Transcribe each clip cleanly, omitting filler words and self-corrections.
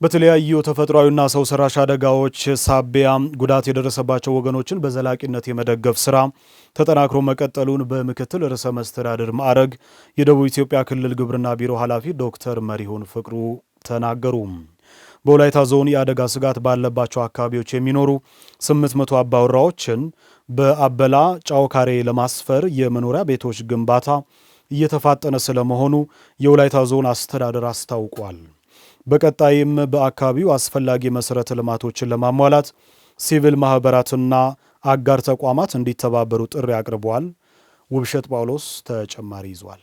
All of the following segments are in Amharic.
በተለያዩ ተፈጥሯዊና ሰው ሰራሽ አደጋዎች ሳቢያ ጉዳት የደረሰባቸው ወገኖችን በዘላቂነት የመደገፍ ስራ ተጠናክሮ መቀጠሉን በምክትል ርዕሰ መስተዳድር ማዕረግ የደቡብ ኢትዮጵያ ክልል ግብርና ቢሮ ኃላፊ ዶክተር መሪሁን ፍቅሩ ተናገሩ። በወላይታ ዞን የአደጋ ስጋት ባለባቸው አካባቢዎች የሚኖሩ 800 አባወራዎችን በአበላ ጫውካሬ ለማስፈር የመኖሪያ ቤቶች ግንባታ እየተፋጠነ ስለመሆኑ የወላይታ ዞን አስተዳደር አስታውቋል። በቀጣይም በአካባቢው አስፈላጊ መሰረተ ልማቶችን ለማሟላት ሲቪል ማህበራትና አጋር ተቋማት እንዲተባበሩ ጥሪ አቅርበዋል። ውብሸት ጳውሎስ ተጨማሪ ይዟል።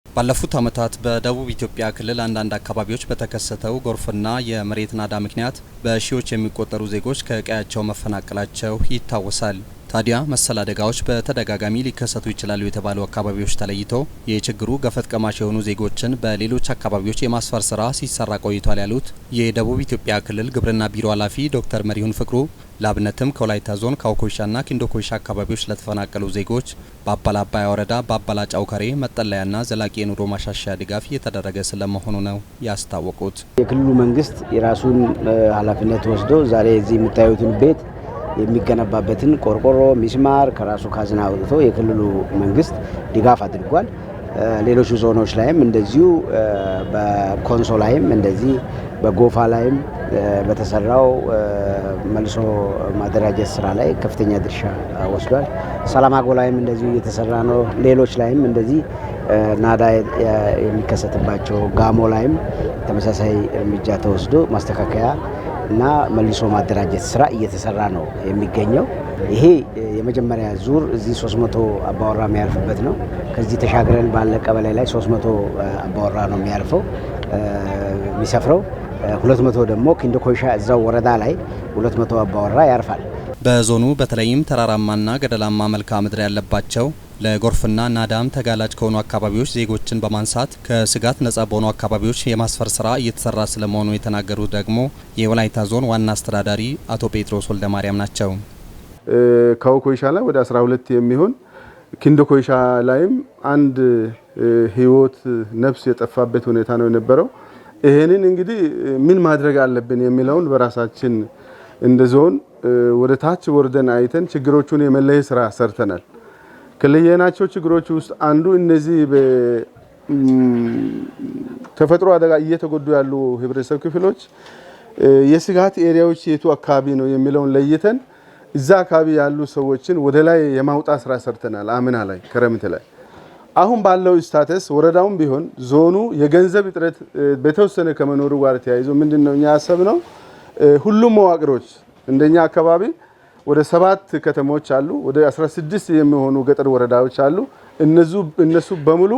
ባለፉት ዓመታት በደቡብ ኢትዮጵያ ክልል አንዳንድ አካባቢዎች በተከሰተው ጎርፍና የመሬት ናዳ ምክንያት በሺዎች የሚቆጠሩ ዜጎች ከቀያቸው መፈናቀላቸው ይታወሳል። ታዲያ መሰል አደጋዎች በተደጋጋሚ ሊከሰቱ ይችላሉ የተባሉ አካባቢዎች ተለይተው የችግሩ ገፈት ቀማሽ የሆኑ ዜጎችን በሌሎች አካባቢዎች የማስፈር ስራ ሲሰራ ቆይቷል ያሉት የደቡብ ኢትዮጵያ ክልል ግብርና ቢሮ ኃላፊ ዶክተር መሪሁን ፍቅሩ ለአብነትም ከወላይታ ዞን ካውኮይሻና ኪንዶኮይሻ አካባቢዎች ለተፈናቀሉ ዜጎች በአባላ አባያ ወረዳ በአባላ ጫውካሬ መጠለያና ዘላቂ የኑሮ ማሻሻያ ድጋፍ እየተደረገ ስለመሆኑ ነው ያስታወቁት። የክልሉ መንግስት የራሱን ኃላፊነት ወስዶ ዛሬ እዚህ የምታዩትን ቤት የሚገነባበትን ቆርቆሮ ሚስማር ከራሱ ካዝና አውጥቶ የክልሉ መንግስት ድጋፍ አድርጓል። ሌሎች ዞኖች ላይም እንደዚሁ በኮንሶ ላይም እንደዚህ በጎፋ ላይም በተሰራው መልሶ ማደራጀት ስራ ላይ ከፍተኛ ድርሻ ወስዷል። ሰላማጎ ላይም እንደዚሁ እየተሰራ ነው። ሌሎች ላይም እንደዚህ ናዳ የሚከሰትባቸው ጋሞ ላይም ተመሳሳይ እርምጃ ተወስዶ ማስተካከያ እና መልሶ ማደራጀት ስራ እየተሰራ ነው የሚገኘው። ይሄ የመጀመሪያ ዙር እዚህ 300 አባወራ የሚያርፍበት ነው። ከዚህ ተሻግረን ባለ ቀበሌ ላይ 300 አባወራ ነው የሚያርፈው የሚሰፍረው። 200 ደግሞ ኪንዶኮይሻ እዛው ወረዳ ላይ 200 አባወራ ያርፋል። በዞኑ በተለይም ተራራማና ገደላማ መልክዓ ምድር ያለባቸው ለጎርፍና ናዳም ተጋላጭ ከሆኑ አካባቢዎች ዜጎችን በማንሳት ከስጋት ነጻ በሆኑ አካባቢዎች የማስፈር ስራ እየተሰራ ስለመሆኑ የተናገሩት ደግሞ የወላይታ ዞን ዋና አስተዳዳሪ አቶ ጴጥሮስ ወልደማርያም ናቸው። ካውኮይሻ ላይ ወደ 12 የሚሆን ኪንዶኮይሻ ላይም አንድ ህይወት ነፍስ የጠፋበት ሁኔታ ነው የነበረው። ይሄንን እንግዲህ ምን ማድረግ አለብን የሚለውን በራሳችን እንደ ዞን ወደ ታች ወርደን አይተን ችግሮቹን የመለየ ስራ ሰርተናል። ከለየናቸው ችግሮች ውስጥ አንዱ እነዚህ በተፈጥሮ አደጋ እየተጎዱ ያሉ ህብረተሰብ ክፍሎች የስጋት ኤሪያዎች የቱ አካባቢ ነው የሚለውን ለይተን እዛ አካባቢ ያሉ ሰዎችን ወደ ላይ የማውጣት ስራ ሰርተናል። አምና ላይ ክረምት ላይ አሁን ባለው ስታተስ ወረዳውም ቢሆን ዞኑ የገንዘብ እጥረት በተወሰነ ከመኖሩ ጋር ተያይዞ ምንድነው እኛ ያሰብነው ሁሉም መዋቅሮች እንደኛ አካባቢ ወደ 7 ከተሞች አሉ። ወደ 16 የሚሆኑ ገጠር ወረዳዎች አሉ። እነሱ በሙሉ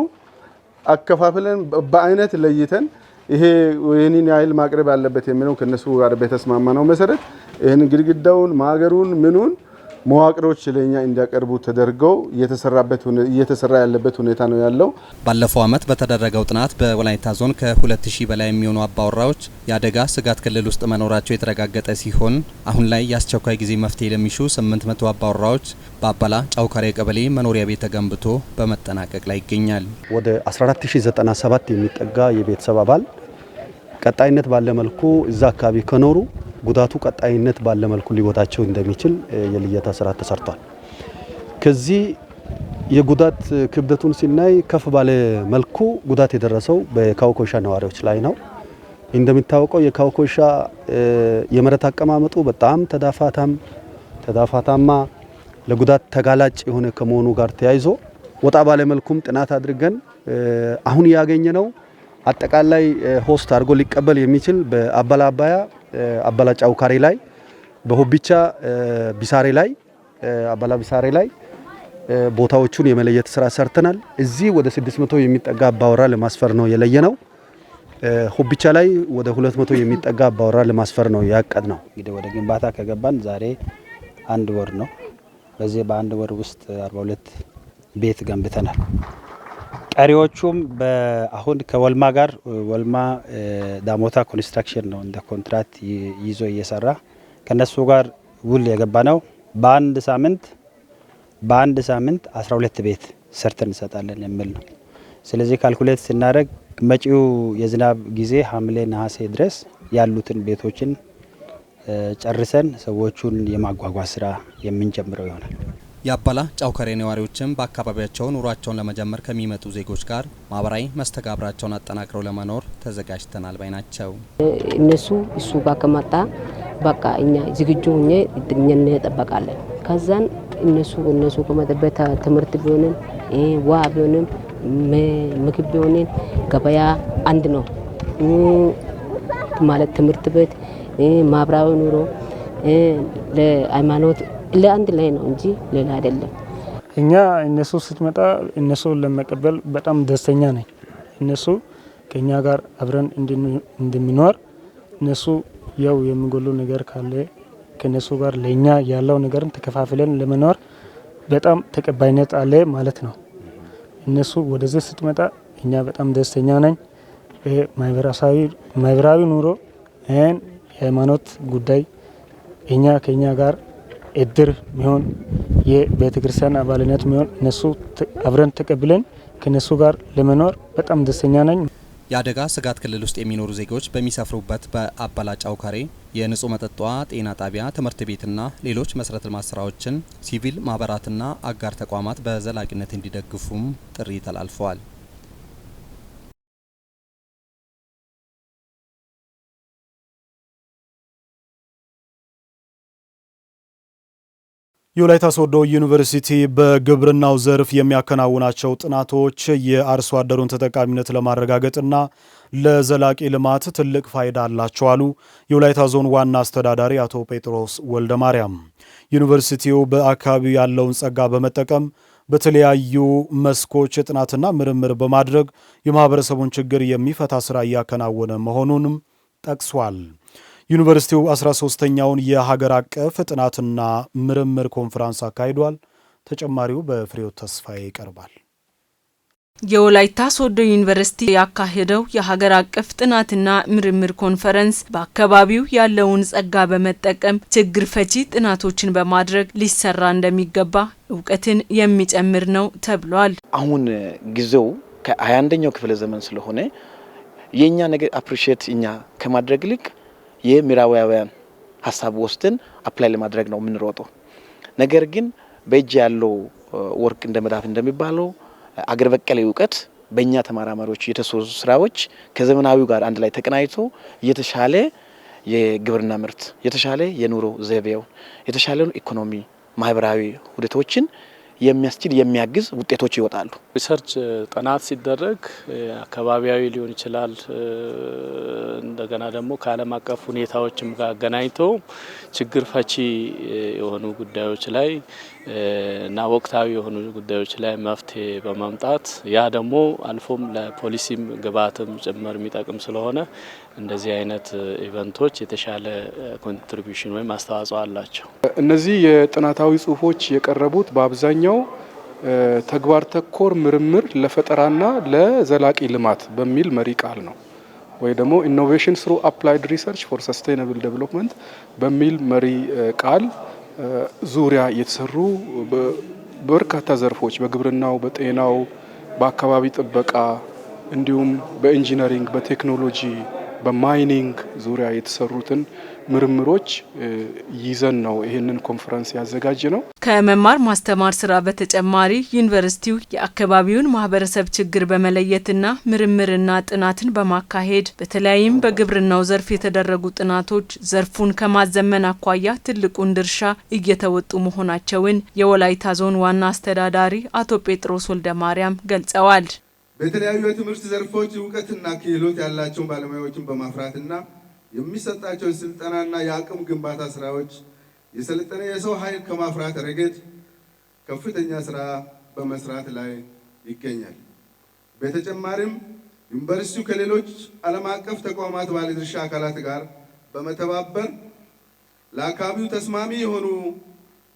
አከፋፍለን በአይነት ለይተን ይሄንን ያህል ማቅረብ ያለበት የሚለው ከነሱ ጋር በተስማማነው መሰረት ይሄን ግድግዳውን ማገሩን ምኑን መዋቅሮች ለኛ እንዲያቀርቡ ተደርገው እየተሰራ ያለበት ሁኔታ ነው ያለው። ባለፈው ዓመት በተደረገው ጥናት በወላይታ ዞን ከ2000 በላይ የሚሆኑ አባወራዎች የአደጋ ስጋት ክልል ውስጥ መኖራቸው የተረጋገጠ ሲሆን አሁን ላይ የአስቸኳይ ጊዜ መፍትሄ ለሚሹ 800 አባወራዎች በአባላ ጫውካሬ ቀበሌ መኖሪያ ቤት ተገንብቶ በመጠናቀቅ ላይ ይገኛል። ወደ 14097 የሚጠጋ የቤተሰብ አባል ቀጣይነት ባለ መልኩ እዛ አካባቢ ከኖሩ ጉዳቱ ቀጣይነት ባለ መልኩ ሊጎዳቸው እንደሚችል የልየታ ስራ ተሰርቷል። ከዚህ የጉዳት ክብደቱን ሲናይ ከፍ ባለ መልኩ ጉዳት የደረሰው በካውኮይሻ ነዋሪዎች ላይ ነው። እንደሚታወቀው የካውኮይሻ የመሬት አቀማመጡ በጣም ተዳፋታማ ለጉዳት ተጋላጭ የሆነ ከመሆኑ ጋር ተያይዞ ወጣ ባለ መልኩም ጥናት አድርገን አሁን ያገኘነው አጠቃላይ ሆስት አድርጎ ሊቀበል የሚችል በአባላ አባያ አባላ ጫውካሬ ላይ በሆቢቻ ቢሳሬ ላይ አባላ ቢሳሬ ላይ ቦታዎቹን የመለየት ስራ ሰርተናል። እዚህ ወደ 600 የሚጠጋ አባወራ ለማስፈር ነው የለየነው። ሆቢቻ ላይ ወደ 200 የሚጠጋ አባወራ ለማስፈር ነው ያቀድነው። እንግዲህ ወደ ግንባታ ከገባን ዛሬ 1 ወር ነው። በዚህ በ1 ወር ውስጥ 42 ቤት ገንብተናል። ቀሪዎቹም አሁን ከወልማ ጋር ወልማ ዳሞታ ኮንስትራክሽን ነው እንደ ኮንትራክት ይዞ እየሰራ ከነሱ ጋር ውል የገባ ነው። በአንድ ሳምንት 12 ቤት ሰርተን እንሰጣለን የሚል ነው። ስለዚህ ካልኩሌት ስናደርግ መጪው የዝናብ ጊዜ ሐምሌ ነሐሴ ድረስ ያሉትን ቤቶችን ጨርሰን ሰዎቹን የማጓጓዝ ስራ የምንጀምረው ይሆናል። የአባላ ጫውከሬ ነዋሪዎችም በአካባቢያቸው ኑሯቸውን ለመጀመር ከሚመጡ ዜጎች ጋር ማህበራዊ መስተጋብራቸውን አጠናክረው ለመኖር ተዘጋጅተናል ባይ ናቸው። እነሱ እሱ ጋር ከመጣ በቃ እኛ ዝግጁ ሆኜ እኛን እንጠብቃለን። ከዛን እነሱ ከመጠበቅ ትምህርት ቢሆንም ውሃ ቢሆንም ምግብ ቢሆንም ገበያ አንድ ነው ማለት ትምህርት ቤት ማህበራዊ ኑሮ ለሃይማኖት ለአንድ ላይ ነው እንጂ ሌላ አይደለም። እኛ እነሱ ስትመጣ እነሱ ለመቀበል በጣም ደስተኛ ነኝ። እነሱ ከኛ ጋር አብረን እንደሚኖር እነሱ ያው የሚጎሉ ነገር ካለ ከነሱ ጋር ለኛ ያለው ነገርን ተከፋፍለን ለመኖር በጣም ተቀባይነት አለ ማለት ነው። እነሱ ወደዚህ ስትመጣ እኛ በጣም ደስተኛ ነኝ። ማህበራዊ ኑሮ የሃይማኖት ጉዳይ እኛ ከኛ ጋር እድር ሚሆን የቤተክርስቲያን አባልነት ሚሆን እነሱ አብረን ተቀብለን ከነሱ ጋር ለመኖር በጣም ደስተኛ ነኝ። የአደጋ ስጋት ክልል ውስጥ የሚኖሩ ዜጎች በሚሰፍሩበት በአባላ ጫውከሬ የንጹህ መጠጥ ውሃ፣ ጤና ጣቢያ፣ ትምህርት ቤትና ሌሎች መሰረተ ልማት ስራዎችን ሲቪል ማህበራትና አጋር ተቋማት በዘላቂነት እንዲደግፉም ጥሪ ተላልፈዋል። የወላይታ ሶዶ ዩኒቨርሲቲ በግብርናው ዘርፍ የሚያከናውናቸው ጥናቶች የአርሶ አደሩን ተጠቃሚነት ለማረጋገጥና ለዘላቂ ልማት ትልቅ ፋይዳ አላቸው አሉ የወላይታ ዞን ዋና አስተዳዳሪ አቶ ጴጥሮስ ወልደ ማርያም። ዩኒቨርሲቲው በአካባቢው ያለውን ጸጋ በመጠቀም በተለያዩ መስኮች ጥናትና ምርምር በማድረግ የማህበረሰቡን ችግር የሚፈታ ስራ እያከናወነ መሆኑንም ጠቅሷል። ዩኒቨርሲቲው 13ኛውን የሀገር አቀፍ ጥናትና ምርምር ኮንፈረንስ አካሂዷል። ተጨማሪው በፍሬው ተስፋዬ ይቀርባል። የወላይታ ሶዶ ዩኒቨርሲቲ ያካሄደው የሀገር አቀፍ ጥናትና ምርምር ኮንፈረንስ በአካባቢው ያለውን ጸጋ በመጠቀም ችግር ፈቺ ጥናቶችን በማድረግ ሊሰራ እንደሚገባ እውቀትን የሚጨምር ነው ተብሏል። አሁን ጊዜው ከ21ኛው ክፍለ ዘመን ስለሆነ የኛ ነገር አፕሪሺየት እኛ ከማድረግ ልክ የምዕራባውያን ሀሳብ ወስደን አፕላይ ለማድረግ ነው የምንሮጠው። ነገር ግን በእጅ ያለው ወርቅ እንደ መዳፍ እንደሚባለው አገር በቀል እውቀት በእኛ ተመራማሪዎች የተሰሩ ስራዎች ከዘመናዊው ጋር አንድ ላይ ተቀናይቶ የተሻለ የግብርና ምርት፣ የተሻለ የኑሮ ዘይቤው፣ የተሻለ ኢኮኖሚ፣ ማህበራዊ ሁኔታዎችን የሚያስችል የሚያግዝ ውጤቶች ይወጣሉ። ሪሰርች ጥናት ሲደረግ አካባቢያዊ ሊሆን ይችላል፣ እንደገና ደግሞ ከዓለም አቀፍ ሁኔታዎችም ጋር አገናኝቶ ችግር ፈቺ የሆኑ ጉዳዮች ላይ እና ወቅታዊ የሆኑ ጉዳዮች ላይ መፍትሄ በማምጣት ያ ደግሞ አልፎም ለፖሊሲም ግብዓትም ጭምር የሚጠቅም ስለሆነ እንደዚህ አይነት ኢቨንቶች የተሻለ ኮንትሪቢዩሽን ወይም አስተዋጽኦ አላቸው። እነዚህ የጥናታዊ ጽሁፎች የቀረቡት በአብዛኛው ተግባር ተኮር ምርምር ለፈጠራና ለዘላቂ ልማት በሚል መሪ ቃል ነው፣ ወይ ደግሞ ኢኖቬሽን ስሩ አፕላይድ ሪሰርች ፎር ሰስቴናብል ዴቨሎፕመንት በሚል መሪ ቃል ዙሪያ የተሰሩ በርካታ ዘርፎች በግብርናው፣ በጤናው፣ በአካባቢ ጥበቃ እንዲሁም በኢንጂነሪንግ፣ በቴክኖሎጂ፣ በማይኒንግ ዙሪያ የተሰሩትን ምርምሮች ይዘን ነው ይህንን ኮንፈረንስ ያዘጋጀ ነው። ከመማር ማስተማር ስራ በተጨማሪ ዩኒቨርሲቲው የአካባቢውን ማህበረሰብ ችግር በመለየትና ምርምርና ጥናትን በማካሄድ በተለይም በግብርናው ዘርፍ የተደረጉ ጥናቶች ዘርፉን ከማዘመን አኳያ ትልቁን ድርሻ እየተወጡ መሆናቸውን የወላይታ ዞን ዋና አስተዳዳሪ አቶ ጴጥሮስ ወልደ ማርያም ገልጸዋል። በተለያዩ የትምህርት ዘርፎች እውቀትና ክህሎት ያላቸውን ባለሙያዎችን በማፍራትና የሚሰጣቸው ስልጠናና የአቅም ግንባታ ስራዎች የሰለጠነ የሰው ኃይል ከማፍራት ረገድ ከፍተኛ ስራ በመስራት ላይ ይገኛል። በተጨማሪም ዩኒቨርሲቲው ከሌሎች ዓለም አቀፍ ተቋማት ባለድርሻ አካላት ጋር በመተባበር ለአካባቢው ተስማሚ የሆኑ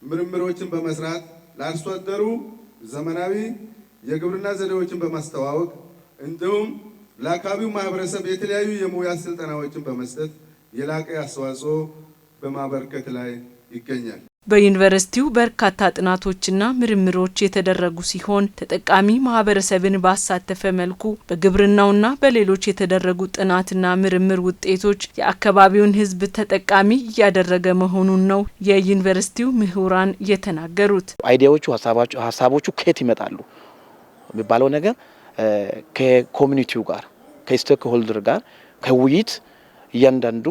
ምርምሮችን በመስራት ለአርሶ አደሩ ዘመናዊ የግብርና ዘዴዎችን በማስተዋወቅ እንዲሁም ለአካባቢው ማህበረሰብ የተለያዩ የሙያ ስልጠናዎችን በመስጠት የላቀ አስተዋጽኦ በማበርከት ላይ ይገኛል። በዩኒቨርሲቲው በርካታ ጥናቶችና ምርምሮች የተደረጉ ሲሆን ተጠቃሚ ማህበረሰብን ባሳተፈ መልኩ በግብርናውና በሌሎች የተደረጉ ጥናትና ምርምር ውጤቶች የአካባቢውን ሕዝብ ተጠቃሚ እያደረገ መሆኑን ነው የዩኒቨርሲቲው ምሁራን የተናገሩት። አይዲያዎቹ ሀሳቦቹ ከየት ይመጣሉ የሚባለው ነገር ከኮሚኒቲው ጋር ከስቴክ ሆልደር ጋር ከውይይት እያንዳንዱ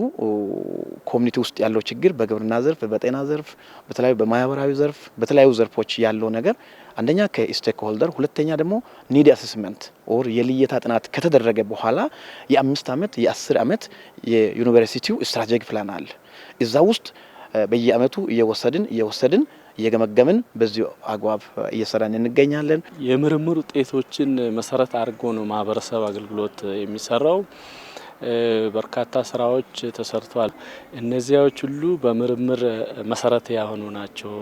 ኮሚኒቲ ውስጥ ያለው ችግር በግብርና ዘርፍ በጤና ዘርፍ በተለያዩ በማህበራዊ ዘርፍ በተለያዩ ዘርፎች ያለው ነገር አንደኛ ከስቴክ ሆልደር ሁለተኛ ደግሞ ኒድ አሰስመንት ኦር የልየታ ጥናት ከተደረገ በኋላ የ5 ዓመት የ10 ዓመት የዩኒቨርሲቲው ስትራቴጂክ ፕላን አለ። እዛ ውስጥ በየአመቱ እየወሰድን እየገመገምን በዚህ አግባብ እየሰራን እንገኛለን። የምርምር ውጤቶችን መሰረት አድርጎ ነው ማህበረሰብ አገልግሎት የሚሰራው። በርካታ ስራዎች ተሰርተዋል። እነዚያዎች ሁሉ በምርምር መሰረት ያሆኑ ናቸው።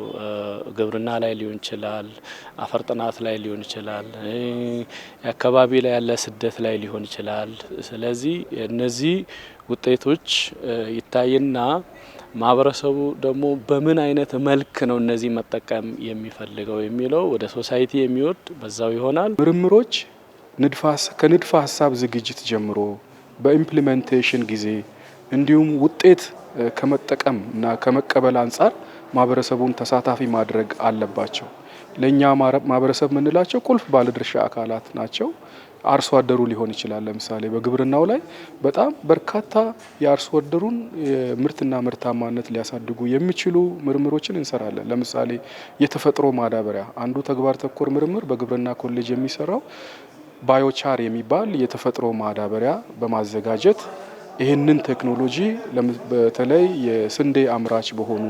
ግብርና ላይ ሊሆን ይችላል፣ አፈር ጥናት ላይ ሊሆን ይችላል፣ አካባቢ ላይ ያለ ስደት ላይ ሊሆን ይችላል። ስለዚህ እነዚህ ውጤቶች ይታይና ማህበረሰቡ ደግሞ በምን አይነት መልክ ነው እነዚህ መጠቀም የሚፈልገው የሚለው ወደ ሶሳይቲ የሚወርድ በዛው ይሆናል። ምርምሮች ከንድፈ ሀሳብ ዝግጅት ጀምሮ በኢምፕሊሜንቴሽን ጊዜ እንዲሁም ውጤት ከመጠቀም እና ከመቀበል አንጻር ማህበረሰቡን ተሳታፊ ማድረግ አለባቸው። ለኛ ማህበረሰብ ምንላቸው ቁልፍ ባለድርሻ አካላት ናቸው። አርሶ አደሩ ሊሆን ይችላል። ለምሳሌ በግብርናው ላይ በጣም በርካታ የአርሶ አደሩን ምርትና ምርታማነት ሊያሳድጉ የሚችሉ ምርምሮችን እንሰራለን። ለምሳሌ የተፈጥሮ ማዳበሪያ አንዱ ተግባር ተኮር ምርምር በግብርና ኮሌጅ የሚሰራው ባዮቻር የሚባል የተፈጥሮ ማዳበሪያ በማዘጋጀት ይህንን ቴክኖሎጂ በተለይ የስንዴ አምራች በሆኑ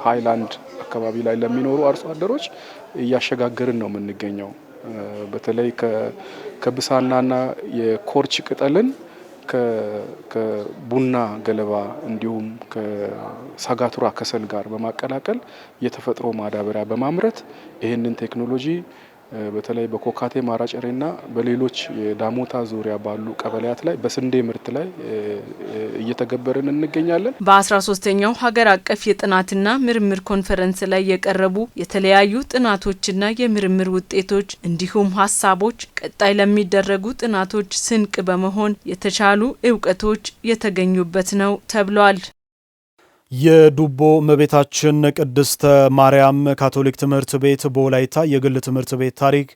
ሃይላንድ አካባቢ ላይ ለሚኖሩ አርሶ አደሮች እያሸጋገርን ነው የምንገኘው። በተለይ ከብሳናና የኮርች ቅጠልን ከቡና ገለባ እንዲሁም ከሳጋቱራ ከሰል ጋር በማቀላቀል የተፈጥሮ ማዳበሪያ በማምረት ይህንን ቴክኖሎጂ በተለይ በኮካቴ ማራጨሬና በሌሎች የዳሞታ ዙሪያ ባሉ ቀበሌያት ላይ በስንዴ ምርት ላይ እየተገበርን እንገኛለን። በ13ኛው ሀገር አቀፍ የጥናትና ምርምር ኮንፈረንስ ላይ የቀረቡ የተለያዩ ጥናቶችና የምርምር ውጤቶች እንዲሁም ሀሳቦች ቀጣይ ለሚደረጉ ጥናቶች ስንቅ በመሆን የተሻሉ እውቀቶች የተገኙበት ነው ተብሏል። የዱቦ እመቤታችን ቅድስተ ማርያም ካቶሊክ ትምህርት ቤት በወላይታ የግል ትምህርት ቤት ታሪክ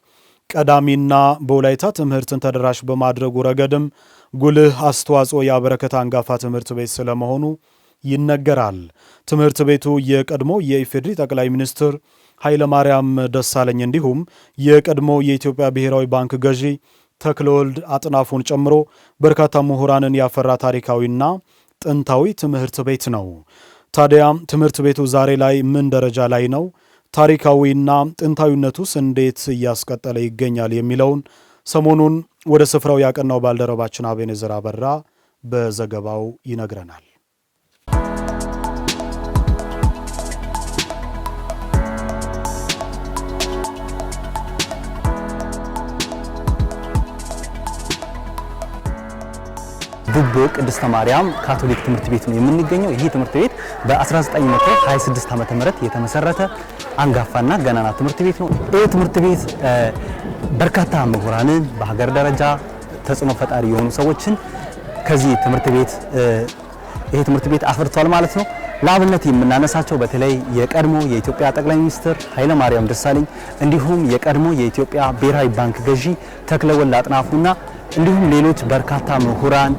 ቀዳሚና በወላይታ ትምህርትን ተደራሽ በማድረጉ ረገድም ጉልህ አስተዋጽኦ ያበረከተ አንጋፋ ትምህርት ቤት ስለመሆኑ ይነገራል። ትምህርት ቤቱ የቀድሞ የኢፌዴሪ ጠቅላይ ሚኒስትር ኃይለማርያም ደሳለኝ እንዲሁም የቀድሞ የኢትዮጵያ ብሔራዊ ባንክ ገዢ ተክለወልድ አጥናፉን ጨምሮ በርካታ ምሁራንን ያፈራ ታሪካዊና ጥንታዊ ትምህርት ቤት ነው። ታዲያ ትምህርት ቤቱ ዛሬ ላይ ምን ደረጃ ላይ ነው? ታሪካዊና ጥንታዊነቱስ እንዴት እያስቀጠለ ይገኛል? የሚለውን ሰሞኑን ወደ ስፍራው ያቀናው ባልደረባችን አቤኔዘር አበራ በዘገባው ይነግረናል። ዱቦ ቅድስተ ማርያም ካቶሊክ ትምህርት ቤት ነው የምንገኘው። ይህ ትምህርት ቤት በ1926 ዓመተ ምህረት የተመሰረተ አንጋፋና ገናና ትምህርት ቤት ነው። ይህ ትምህርት ቤት በርካታ ምሁራንን በሀገር ደረጃ ተጽዕኖ ፈጣሪ የሆኑ ሰዎችን ከዚህ ትምህርት ቤት አፍርቷል ማለት ነው። ለአብነት የምናነሳቸው በተለይ የቀድሞ የኢትዮጵያ ጠቅላይ ሚኒስትር ኃይለማርያም ደሳለኝ እንዲሁም የቀድሞ የኢትዮጵያ ብሔራዊ ባንክ ገዢ ተክለወልድ አጥናፉና እንዲሁም ሌሎች በርካታ ምሁራን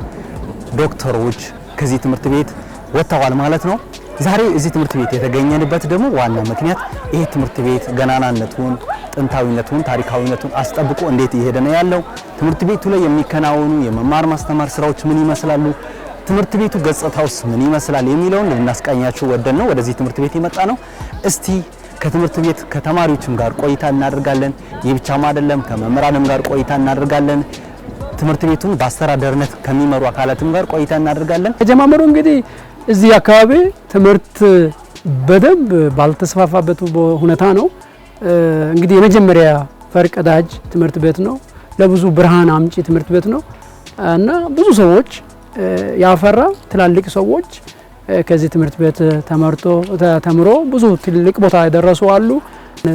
ዶክተሮች ከዚህ ትምህርት ቤት ወጥተዋል ማለት ነው። ዛሬ እዚህ ትምህርት ቤት የተገኘንበት ደግሞ ዋና ምክንያት ይህ ትምህርት ቤት ገናናነቱን፣ ጥንታዊነቱን፣ ታሪካዊነቱን አስጠብቆ እንዴት እየሄደ ነው ያለው፣ ትምህርት ቤቱ ላይ የሚከናወኑ የመማር ማስተማር ስራዎች ምን ይመስላሉ፣ ትምህርት ቤቱ ገጽታውስ ምን ይመስላል የሚለውን ልናስቃኛችሁ ወደን ነው ወደዚህ ትምህርት ቤት የመጣ ነው። እስቲ ከትምህርት ቤት ከተማሪዎችም ጋር ቆይታ እናደርጋለን። ይህ ብቻም አይደለም፣ ከመምህራንም ጋር ቆይታ እናደርጋለን። ትምህርት ቤቱን በአስተዳደርነት ከሚመሩ አካላትም ጋር ቆይታ እናደርጋለን። ተጀማመሩ እንግዲህ እዚህ አካባቢ ትምህርት በደንብ ባልተስፋፋበት ሁኔታ ነው። እንግዲህ የመጀመሪያ ፈርቀዳጅ ትምህርት ቤት ነው። ለብዙ ብርሃን አምጪ ትምህርት ቤት ነው እና ብዙ ሰዎች ያፈራ ትላልቅ ሰዎች ከዚህ ትምህርት ቤት ተምሮ ብዙ ትልቅ ቦታ የደረሱ አሉ።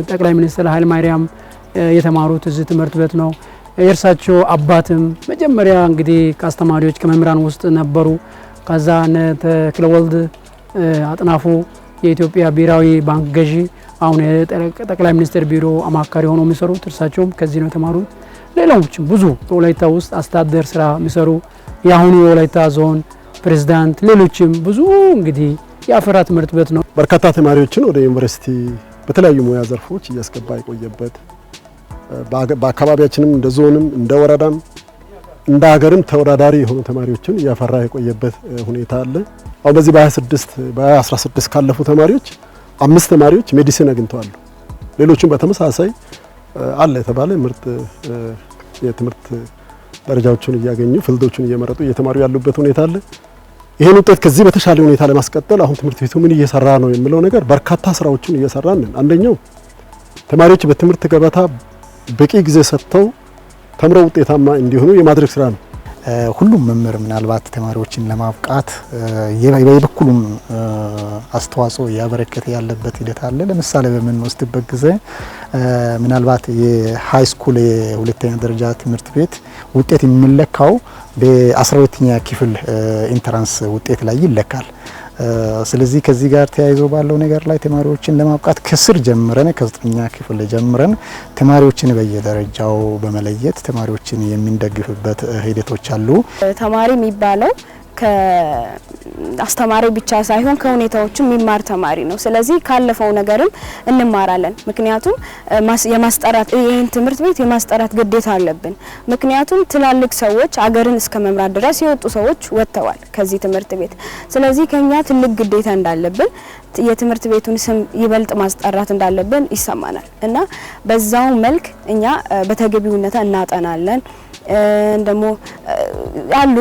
ጠቅላይ ሚኒስትር ኃይለ ማርያም የተማሩት እዚህ ትምህርት ቤት ነው። የእርሳቸው አባትም መጀመሪያ እንግዲህ ከአስተማሪዎች ከመምህራን ውስጥ ነበሩ። ከዛ ተክለወልድ አጥናፉ የኢትዮጵያ ብሔራዊ ባንክ ገዢ አሁን ጠቅላይ ሚኒስትር ቢሮ አማካሪ ሆነው የሚሰሩት እርሳቸውም ከዚህ ነው የተማሩት። ሌሎችም ብዙ በወላይታ ውስጥ አስተዳደር ስራ የሚሰሩ የአሁኑ የወላይታ ዞን ፕሬዝዳንት ሌሎችም ብዙ እንግዲህ ያፈራ ትምህርት ቤት ነው። በርካታ ተማሪዎችን ወደ ዩኒቨርሲቲ በተለያዩ ሙያ ዘርፎች እያስገባ የቆየበት በአካባቢያችንም እንደ ዞንም እንደ ወረዳም እንደ ሀገርም ተወዳዳሪ የሆኑ ተማሪዎችን እያፈራ የቆየበት ሁኔታ አለ። አሁን በዚህ በ2016 ካለፉ ተማሪዎች 5 ተማሪዎች ሜዲሲን አግኝተዋል። ሌሎችም በተመሳሳይ አለ የተባለ ምርጥ የትምህርት ደረጃዎችን እያገኙ ፍልዶችን እየመረጡ እየተማሩ ያሉበት ሁኔታ አለ። ይሄን ውጤት ከዚህ በተሻለ ሁኔታ ለማስቀጠል አሁን ትምህርት ቤቱ ምን እየሰራ ነው የሚለው ነገር በርካታ ስራዎችን እየሰራን ነን። አንደኛው ተማሪዎች በትምህርት ገበታ በቂ ጊዜ ሰጥተው ተምረው ውጤታማ እንዲሆኑ የማድረግ ስራ ነው። ሁሉም መምህር ምናልባት ተማሪዎችን ለማብቃት የበኩሉን አስተዋጽኦ ያበረከተ ያለበት ሂደት አለ። ለምሳሌ በምንወስድበት ጊዜ ምናልባት የሃይ ስኩል የሁለተኛ ደረጃ ትምህርት ቤት ውጤት የሚለካው በ12ኛ ክፍል ኢንትራንስ ውጤት ላይ ይለካል። ስለዚህ ከዚህ ጋር ተያይዞ ባለው ነገር ላይ ተማሪዎችን ለማብቃት ከስር ጀምረን ከ9ኛ ክፍል ጀምረን ተማሪዎችን በየደረጃው በመለየት ተማሪዎችን የሚንደግፍበት ሂደቶች አሉ። ተማሪ የሚባለው ከአስተማሪ ብቻ ሳይሆን ከሁኔታዎችም የሚማር ተማሪ ነው። ስለዚህ ካለፈው ነገርም እንማራለን። ምክንያቱም የማስጠራት ይሄን ትምህርት ቤት የማስጠራት ግዴታ አለብን። ምክንያቱም ትላልቅ ሰዎች አገርን እስከ መምራት ድረስ የወጡ ሰዎች ወጥተዋል ከዚህ ትምህርት ቤት። ስለዚህ ከኛ ትልቅ ግዴታ እንዳለብን የትምህርት ቤቱን ስም ይበልጥ ማስጠራት እንዳለብን ይሰማናል እና በዛው መልክ እኛ በተገቢው ሁኔታ እናጠናለን። እንደሞ ያሉ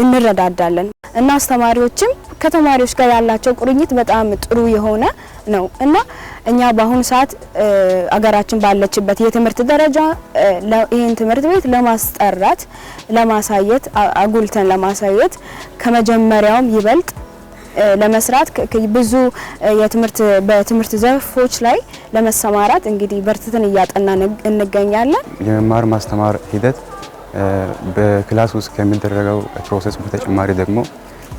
እንረዳዳለን እና አስተማሪዎችም ከተማሪዎች ጋር ያላቸው ቁርኝት በጣም ጥሩ የሆነ ነው እና እኛ በአሁኑ ሰዓት አገራችን ባለችበት የትምህርት ደረጃ ይሄን ትምህርት ቤት ለማስጠራት ለማሳየት አጉልተን ለማሳየት ከመጀመሪያውም ይበልጥ ለመስራት ብዙ በትምህርት ዘርፎች ላይ ለመሰማራት እንግዲህ በርትተን እያጠናን እንገኛለን። የመማር ማስተማር ሂደት በክላስ ውስጥ ከሚደረገው ፕሮሰስ በተጨማሪ ደግሞ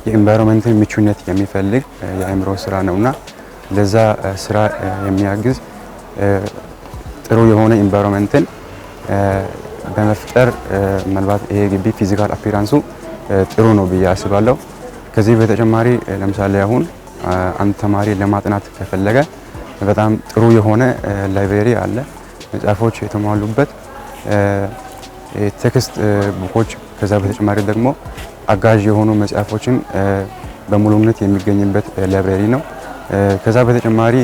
የኢንቫይሮንመንትን ምቹነት የሚፈልግ የአእምሮ ስራ ነውና ለዛ ስራ የሚያግዝ ጥሩ የሆነ ኢንቫይሮንመንትን በመፍጠር ምናልባት ይሄ ግቢ ፊዚካል አፒራንሱ ጥሩ ነው ብዬ አስባለሁ። ከዚህ በተጨማሪ ለምሳሌ አሁን አንድ ተማሪ ለማጥናት ከፈለገ በጣም ጥሩ የሆነ ላይብረሪ አለ፣ መጽሐፎች የተሟሉበት ቴክስት ቡኮች፣ ከዛ በተጨማሪ ደግሞ አጋዥ የሆኑ መጽሐፎችን በሙሉነት የሚገኝበት ላይብረሪ ነው። ከዛ በተጨማሪ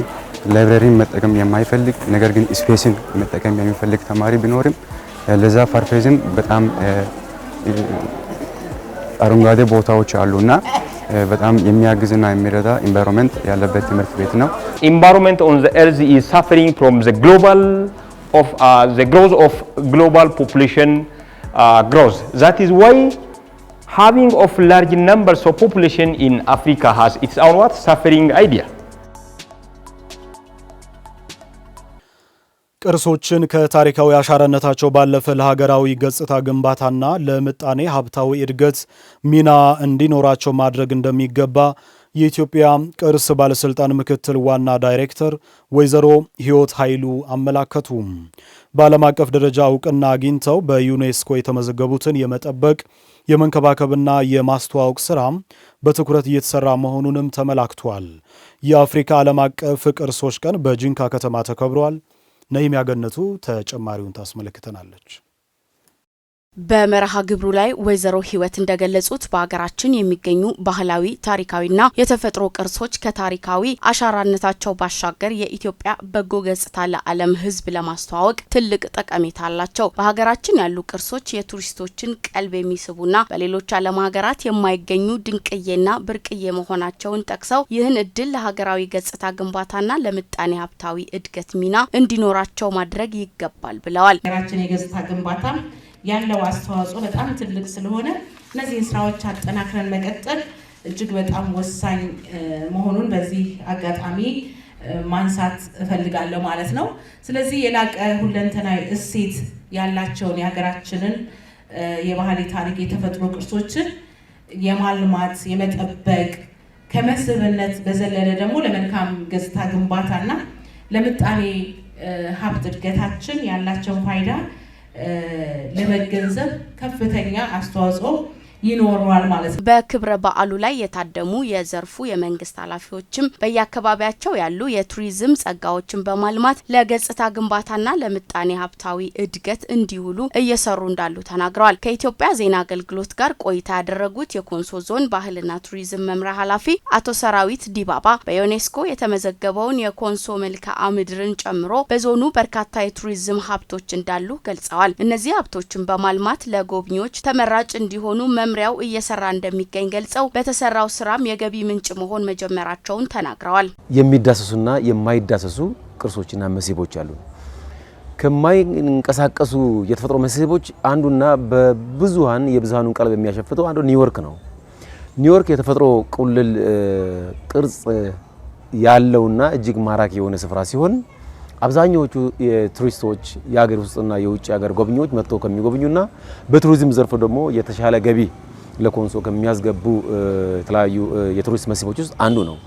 ላይብረሪን መጠቀም የማይፈልግ ነገር ግን ስፔስን መጠቀም የሚፈልግ ተማሪ ቢኖርም ለዛ ፐርፔዝም በጣም አረንጓዴ ቦታዎች አሉና በጣም የሚያግዝና የሚረዳ ኢንቫይሮንመንት ያለበት ትምህርት ቤት ነው። Environment on the earth is suffering from the growth of global population growth. That is why having of large numbers of population in Africa has its own suffering idea. ቅርሶችን ከታሪካዊ አሻራነታቸው ባለፈ ለሀገራዊ ገጽታ ግንባታና ለምጣኔ ሀብታዊ እድገት ሚና እንዲኖራቸው ማድረግ እንደሚገባ የኢትዮጵያ ቅርስ ባለስልጣን ምክትል ዋና ዳይሬክተር ወይዘሮ ህይወት ኃይሉ አመላከቱ። በዓለም አቀፍ ደረጃ እውቅና አግኝተው በዩኔስኮ የተመዘገቡትን የመጠበቅ የመንከባከብና የማስተዋወቅ ስራ በትኩረት እየተሰራ መሆኑንም ተመላክቷል። የአፍሪካ ዓለም አቀፍ ቅርሶች ቀን በጂንካ ከተማ ተከብሯል። ነይም ያገነቱ ተጨማሪውን ታስመለክተናለች። በመርሃ ግብሩ ላይ ወይዘሮ ህይወት እንደገለጹት በሀገራችን የሚገኙ ባህላዊ ታሪካዊና የተፈጥሮ ቅርሶች ከታሪካዊ አሻራነታቸው ባሻገር የኢትዮጵያ በጎ ገጽታ ለዓለም ህዝብ ለማስተዋወቅ ትልቅ ጠቀሜታ አላቸው። በሀገራችን ያሉ ቅርሶች የቱሪስቶችን ቀልብ የሚስቡና በሌሎች ዓለም ሀገራት የማይገኙ ድንቅዬና ብርቅዬ መሆናቸውን ጠቅሰው ይህን እድል ለሀገራዊ ገጽታ ግንባታና ለምጣኔ ሀብታዊ እድገት ሚና እንዲኖራቸው ማድረግ ይገባል ብለዋል። ሀገራችን የገጽታ ግንባታ ያለው አስተዋጽኦ በጣም ትልቅ ስለሆነ እነዚህ ስራዎች አጠናክረን መቀጠል እጅግ በጣም ወሳኝ መሆኑን በዚህ አጋጣሚ ማንሳት እፈልጋለሁ ማለት ነው። ስለዚህ የላቀ ሁለንተናዊ እሴት ያላቸውን የሀገራችንን የባህል ታሪክ የተፈጥሮ ቅርሶችን የማልማት የመጠበቅ ከመስህብነት በዘለለ ደግሞ ለመልካም ገጽታ ግንባታና ለምጣኔ ሀብት እድገታችን ያላቸውን ፋይዳ ለመገንዘብ ከፍተኛ አስተዋጽኦ ይኖራል ማለት ነው። በክብረ በዓሉ ላይ የታደሙ የዘርፉ የመንግስት ኃላፊዎችም በየአካባቢያቸው ያሉ የቱሪዝም ጸጋዎችን በማልማት ለገጽታ ግንባታና ለምጣኔ ሀብታዊ እድገት እንዲውሉ እየሰሩ እንዳሉ ተናግረዋል። ከኢትዮጵያ ዜና አገልግሎት ጋር ቆይታ ያደረጉት የኮንሶ ዞን ባህልና ቱሪዝም መምሪያ ኃላፊ አቶ ሰራዊት ዲባባ በዩኔስኮ የተመዘገበውን የኮንሶ መልክዓ ምድርን ጨምሮ በዞኑ በርካታ የቱሪዝም ሀብቶች እንዳሉ ገልጸዋል። እነዚህ ሀብቶችን በማልማት ለጎብኚዎች ተመራጭ እንዲሆኑ መምሪያው እየሰራ እንደሚገኝ ገልጸው በተሰራው ስራም የገቢ ምንጭ መሆን መጀመራቸውን ተናግረዋል። የሚዳሰሱና የማይዳሰሱ ቅርሶችና መስህቦች አሉ። ከማይንቀሳቀሱ የተፈጥሮ መስህቦች አንዱና የብዙሃኑን ቀልብ የሚያሸፍተው አንዱ ኒውዮርክ ነው። ኒውዮርክ የተፈጥሮ ቁልል ቅርጽ ያለውና እጅግ ማራኪ የሆነ ስፍራ ሲሆን አብዛኛዎቹ የቱሪስቶች የሀገር ውስጥና የውጭ ሀገር ጎብኚዎች መጥተው ከሚጎብኙና በቱሪዝም ዘርፍ ደግሞ የተሻለ ገቢ ለኮንሶ ከሚያስገቡ የተለያዩ የቱሪስት መስህቦች ውስጥ አንዱ ነው።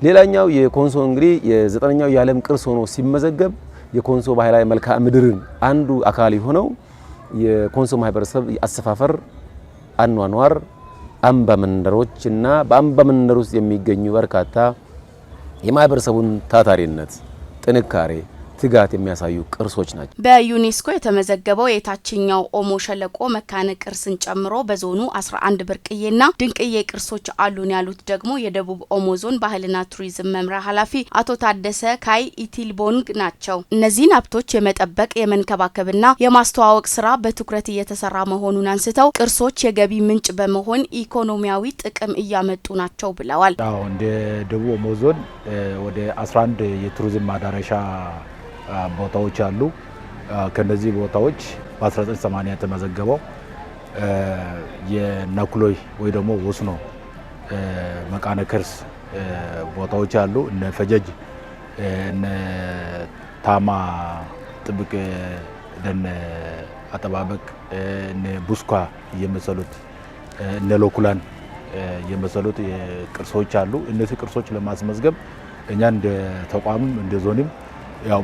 ሌላኛው የኮንሶ እንግዲህ የ9ኛው የዓለም ቅርስ ሆኖ ሲመዘገብ የኮንሶ ባህላዊ መልክዓ ምድርን አንዱ አካል የሆነው የኮንሶ ማህበረሰብ አሰፋፈር፣ አኗኗር፣ አምባ መንደሮችና በአምባ መንደር ውስጥ የሚገኙ በርካታ የማህበረሰቡን ታታሪነት፣ ጥንካሬ፣ ትጋት የሚያሳዩ ቅርሶች ናቸው። በዩኔስኮ የተመዘገበው የታችኛው ኦሞ ሸለቆ መካነ ቅርስን ጨምሮ በዞኑ 11 ብርቅዬና ድንቅዬ ቅርሶች አሉን ያሉት ደግሞ የደቡብ ኦሞ ዞን ባህልና ቱሪዝም መምሪያ ኃላፊ አቶ ታደሰ ካይ ኢቲልቦንግ ናቸው። እነዚህን ሀብቶች የመጠበቅ የመንከባከብና የማስተዋወቅ ስራ በትኩረት እየተሰራ መሆኑን አንስተው ቅርሶች የገቢ ምንጭ በመሆን ኢኮኖሚያዊ ጥቅም እያመጡ ናቸው ብለዋል። እንደ ደቡብ ኦሞ ዞን ወደ 11 የቱሪዝም ማዳረሻ ቦታዎች አሉ። ከነዚህ ቦታዎች በ1980 የተመዘገበው የናኩሎይ ወይ ደግሞ ወስኖ መካነ ቅርስ ቦታዎች አሉ። እነ ፈጀጅ፣ እነ ታማ ጥብቅ ደን አጠባበቅ፣ እነ ቡስኳ የመሰሉት እነ ሎኩላን የመሰሉት ቅርሶች አሉ። እነዚህ ቅርሶች ለማስመዝገብ እኛ እንደ ተቋምም እንደ ዞንም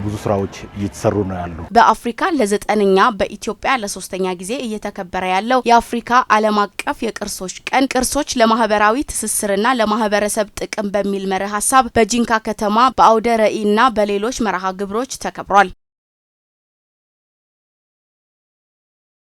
ብዙ ስራዎች እየተሰሩ ነው ያሉ። በአፍሪካ ለ9ኛ በኢትዮጵያ ለ3ኛ ጊዜ እየተከበረ ያለው የአፍሪካ ዓለም አቀፍ የቅርሶች ቀን ቅርሶች ለማህበራዊ ትስስርና ለማህበረሰብ ጥቅም በሚል መርህ ሀሳብ በጂንካ ከተማ በአውደ ርዕይና በሌሎች መርሃ ግብሮች ተከብሯል።